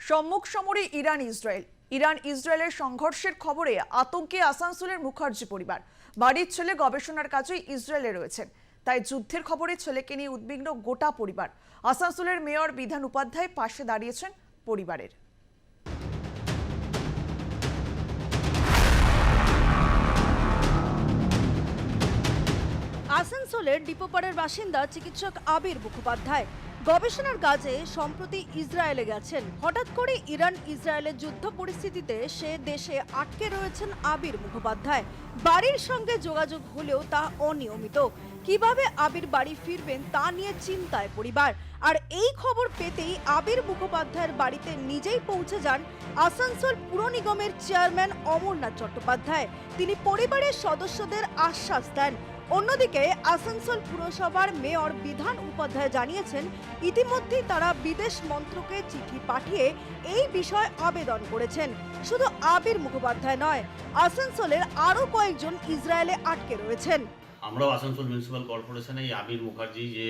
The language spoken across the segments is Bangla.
সম্মুখ সমরে ইরান ইসরায়েলের সংঘর্ষের খবরে আতঙ্কে আসানসোলের মুখার্জি পরিবার। বাড়ির ছেলে গবেষণার কাজে ইসরায়েলে রয়েছেন, তাই যুদ্ধের খবরে ছেলেকে নিয়ে উদ্বিগ্ন গোটা পরিবার। আসানসোলের মেয়র বিধান উপাধ্যায় পাশে দাঁড়িয়েছেন পরিবারের। আসানসোলের ডিপোপাড়ার বাসিন্দা চিকিৎসক আবির মুখোপাধ্যায় গবেষণার কাজে সম্প্রতি ইসরায়েলে গেছেন। হঠাৎ করে ইরান ইসরায়েলের যুদ্ধ পরিস্থিতিতে সে দেশে আটকে রয়েছেন আবির মুখোপাধ্যায়। বাড়ির সঙ্গে যোগাযোগ হলেও তা অনিয়মিত। কিভাবে আবির বাড়ি ফিরবেন তা নিয়ে চিন্তায় পরিবার। আর এই খবর পেতেই আবির মুখোপাধ্যায়ের বাড়িতে নিজেই পৌঁছে যান আসানসোল পুর নিগমের চেয়ারম্যান অমরনাথ চট্টোপাধ্যায়। তিনি পরিবারের সদস্যদের আশ্বাস দেন। অন্যদিকে আসানসোল পুরসভার মেয়র বিধান উপাধ্যায় জানিয়েছেন, ইতিমধ্যেই তারা বিদেশ মন্ত্রকে চিঠি পাঠিয়ে এই বিষয়ে আবেদন করেছেন। শুধু আবির মুখোপাধ্যায় নয়, আসানসোলের আরো কয়েকজন ইসরায়েলে আটকে রয়েছেন। আমরাও আসানসোল মিউনিসিপ্যাল কর্পোরেশনে এই আবির মুখার্জি যে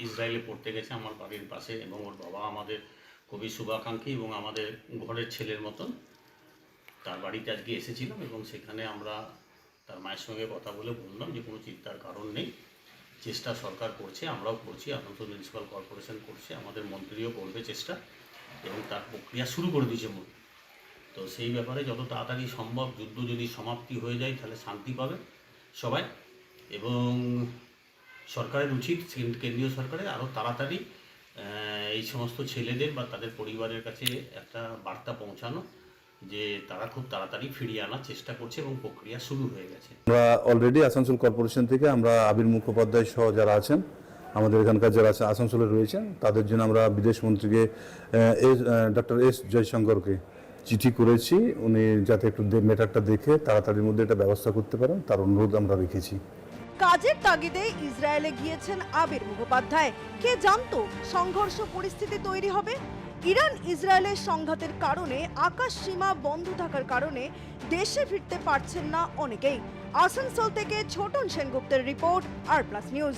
ইসরায়েলে পড়তে গেছে আমার বাড়ির পাশে, এবং ওর বাবা আমাদের খুবই শুভাকাঙ্ক্ষী এবং আমাদের ঘরের ছেলের মতন, তার বাড়িতে আজকে এসেছিলাম এবং সেখানে আমরা তার মায়ের সঙ্গে কথা বলে বললাম যে কোনো চিন্তার কারণ নেই, চেষ্টা সরকার করছে, আমরাও করছি, আসানসোল মিউনিসিপ্যাল কর্পোরেশন করছে, আমাদের মন্ত্রীও করবে চেষ্টা, এবং তার প্রক্রিয়া শুরু করে দিয়েছে। তো সেই ব্যাপারে যত তাড়াতাড়ি সম্ভব যুদ্ধ যদি সমাপ্তি হয়ে যায় তাহলে শান্তি পাবে সবাই, এবং সরকারের উচিত, কেন্দ্রীয় সরকারের আরও তাড়াতাড়ি এই সমস্ত ছেলেদের বা তাদের পরিবারের কাছে একটা বার্তা পৌঁছানো যে তারা খুব তাড়াতাড়ি ফিরিয়ে আনার চেষ্টা করছে এবং প্রক্রিয়া শুরু হয়ে গেছে। আমরা অলরেডি আসানসোল কর্পোরেশন থেকে আমরা আবির মুখোপাধ্যায় সহ যারা আছেন, আমাদের এখানকার যারা আসানসোলে রয়েছেন, তাদের জন্য আমরা বিদেশ মন্ত্রীকে ডক্টর এস জয়শঙ্করকে চিঠি করেছি। উনি যাতে একটু ম্যাটারটা দেখে তাড়াতাড়ির মধ্যে এটা ব্যবস্থা করতে পারেন তার অনুরোধ আমরা রেখেছি। কাজের তাগিদে ইসরায়েলে গিয়েছেন আবির মুখোপাধ্যায়। কে জানতো সংঘর্ষ পরিস্থিতি তৈরি হবে? ইরান ইসরায়েলের সংঘাতের কারণে আকাশ সীমা বন্ধ থাকার কারণে দেশে ফিরতে পারছেন না অনেকেই। আসানসোল থেকে ছোটন সেনগুপ্তের রিপোর্ট, আর প্লাস নিউজ।